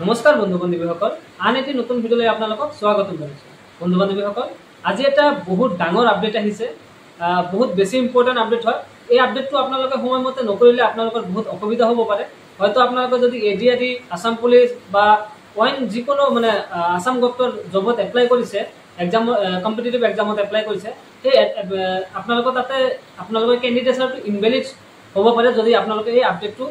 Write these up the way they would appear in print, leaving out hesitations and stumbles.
নমস্কাৰ বন্ধু বান্ধৱীসকল, আন এটি নতুন ভিডিঅ'লৈ আপোনালোকক স্বাগতম জনাইছোঁ। বন্ধু বান্ধৱীসকল, আজি এটা বহুত ডাঙৰ আপডেট আহিছে, বহুত বেছি ইম্পৰ্টেণ্ট আপডেট হয়। এই আপডেটটো আপোনালোকে সময়মতে নকৰিলে আপোনালোকৰ বহুত অসুবিধা হ'ব পাৰে। হয়তো আপোনালোকে যদি এডিআৰই, আসাম পুলিচ বা অইন যিকোনো মানে আসাম গভটৰ জবত এপ্লাই কৰিছে, কম্পিটিটিভ এক্সামত এপ্লাই কৰিছে, সেই আপোনালোকৰ তাতে আপোনালোকৰ কেণ্ডিডেটছটো ইনভেলিড হ'ব পাৰে যদি আপোনালোকে এই আপডেটটো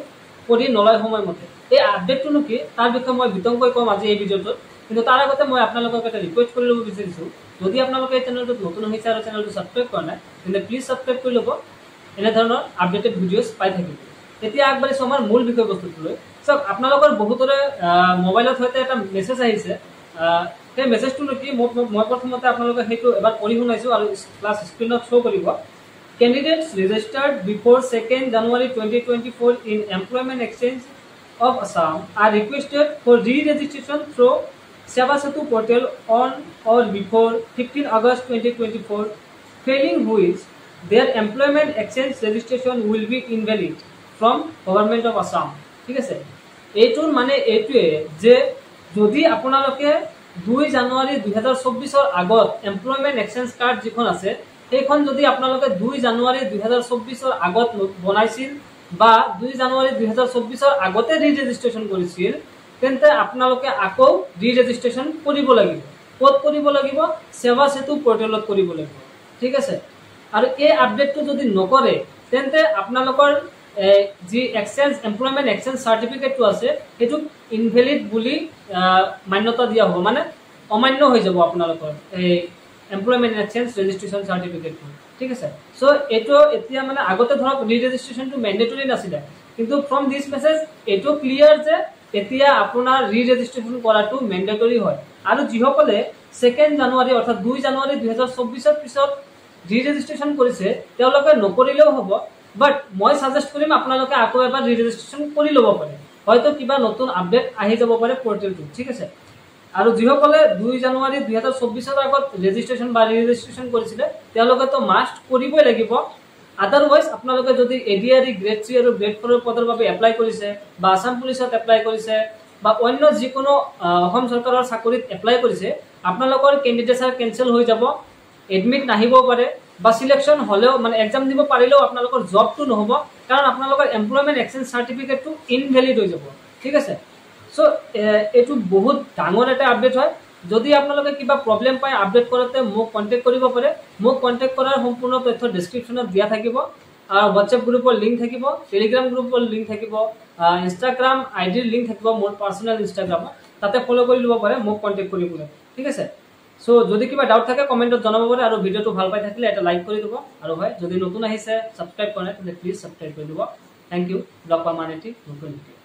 কৰি নলয় সময়মতে। এই আপডেটটোনো কি তাৰ বিষয়ে মই বিতংকৈ ক'ম আজি এই ভিডিঅ'টোত। কিন্তু তাৰ আগতে মই আপোনালোকক এটা ৰিকুৱেষ্ট কৰি ল'ব বিচাৰিছোঁ, যদি আপোনালোকে এই চেনেলটোত নতুন হৈছে আৰু চেনেলটো ছাবস্ক্ৰাইব কৰা নাই তেন্তে প্লিজ ছাবস্ক্ৰাইব কৰি ল'ব, এনেধৰণৰ আপডেটেড ভিডিঅ'ছ পাই থাকিব। এতিয়া আগবাঢ়িছোঁ আমাৰ মূল বিষয়বস্তুটোলৈ। চাওক, আপোনালোকৰ বহুতৰে মোবাইলত হয়তো এটা মেছেজ আহিছে। সেই মেছেজটোনো কি মই প্ৰথমতে আপোনালোকে সেইটো এবাৰ পঢ়ি শুনাইছোঁ আৰু ক্লাছ স্ক্ৰীণত শ্ব' কৰিব। Candidates registered before 2nd January 2024 in Employment Exchange of Assam are requested for re-registration through Seva Setu portal on or before 15 August 2024, failing which their employment exchange registration will be invalid from Government of Assam. ঠিক আছে, এইটোৰ মানে এইটোৱে যে যদি আপোনালোকে 2 জানুৱাৰী 2024 আগত employment exchange card যিখন আছে সেইখন যদি আপোনালোকে 2 জানুৱাৰী 2024 আগত বনাইছিল বা 2 জানুৱাৰী 2024 আগতে ৰি-ৰেজিষ্ট্ৰেশ্যন কৰিছিল, তেন্তে আপোনালোকে আকৌ ৰি-ৰেজিষ্ট্ৰেশ্যন কৰিব লাগিব। ক'ত কৰিব লাগিব? সেৱা সেতু পৰ্টেলত কৰিব লাগিব। ঠিক আছে, আৰু এই আপডেটটো যদি নকৰে তেন্তে আপোনালোকৰ যি এমপ্লয়মেণ্ট এক্সচেঞ্জ চাৰ্টিফিকেটটো আছে সেইটো ইনভেলিড বুলি মান্যতা দিয়া হ'ব, মানে অমান্য হৈ যাব আপোনালোকৰ এই এমপ্লয়মেণ্ট এক্সচেঞ্জ ৰেজিষ্ট্ৰেশ্যন চাৰ্টিফিকেটটো। ঠিক আছে, চ' এইটো এতিয়া মানে আগতে ধৰক ৰি-ৰেজিষ্ট্ৰেশ্যনটো মেণ্ডেটৰী নাছিলে, কিন্তু ফ্ৰম দিছ মেছেজ এইটো ক্লিয়াৰ যে এতিয়া আপোনাৰ ৰি-ৰেজিষ্ট্ৰেশ্যন কৰাটো মেণ্ডেটৰী হয়। আৰু যিসকলে 2nd জানুৱাৰী অৰ্থাৎ 2 জানুৱাৰী 2024 পিছত ৰি-ৰেজিষ্ট্ৰেশ্যন কৰিছে তেওঁলোকে নকৰিলেও হ'ব, বাট মই ছাজেষ্ট কৰিম আপোনালোকে আকৌ এবাৰ ৰি-ৰেজিষ্ট্ৰেশ্যন কৰি ল'ব পাৰে। হয়তো কিবা নতুন আপডেট আহি যাব পাৰে পৰ্টেলটো। ঠিক আছে, আৰু যিসকলে 2 জানুৱাৰী 2024 আগত ৰেজিষ্ট্ৰেশ্যন বা ৰি-ৰেজিষ্ট্ৰেশ্যন কৰিছিলে তেওঁলোকেতো মাষ্ট কৰিবই লাগিব। আদাৰৱাইজ আপোনালোকে যদি এডিআৰই গ্ৰেড 3 আৰু গ্ৰেড 4 পদৰ বাবে এপ্লাই কৰিছে বা আসাম পুলিচত এপ্লাই কৰিছে বা অন্য যিকোনো অসম চৰকাৰৰ চাকৰিত এপ্লাই কৰিছে, আপোনালোকৰ কেণ্ডিডেটছাৰ কেঞ্চেল হৈ যাব, এডমিট নাহিব পাৰে বা চিলেকশ্যন হ'লেও মানে এক্সাম দিব পাৰিলেও আপোনালোকৰ জবটো নহ'ব, কাৰণ আপোনালোকৰ এমপ্লয়মেণ্ট এক্সচেঞ্জ চাৰ্টিফিকেটটো ইনভেলিড হৈ যাব। ঠিক আছে, চ' এইটো বহুত ডাঙৰ এটা আপডেট হয়। যদি আপোনালোকে কিবা প্ৰব্লেম পায় আপডেট কৰোঁতে মোক কণ্টেক্ট কৰিব পাৰে। মোক কণ্টেক্ট কৰাৰ সম্পূৰ্ণ তথ্য ডেছক্ৰিপশ্যনত দিয়া থাকিব। হোৱাটছএপ গ্ৰুপৰ লিংক থাকিব, টেলিগ্ৰাম গ্ৰুপৰ লিংক থাকিব, ইনষ্টাগ্ৰাম আইডিৰ লিংক থাকিব, মোৰ পাৰ্চনেল ইনষ্টাগ্ৰামত, তাতে ফ'ল' কৰি ল'ব পাৰে মোক কণ্টেক্ট কৰিবলৈ। ঠিক আছে, চ' যদি কিবা ডাউট থাকে কমেণ্টত জনাব পাৰে, আৰু ভিডিঅ'টো ভাল পাই থাকিলে এটা লাইক কৰি দিব, আৰু হয় যদি নতুন আহিছে ছাবস্ক্ৰাইব কৰা নাই তেন্তে প্লিজ ছাবস্ক্ৰাইব কৰি দিব। থেংক ইউ, লগ পাম আন এটি নতুন ভিডিঅ'।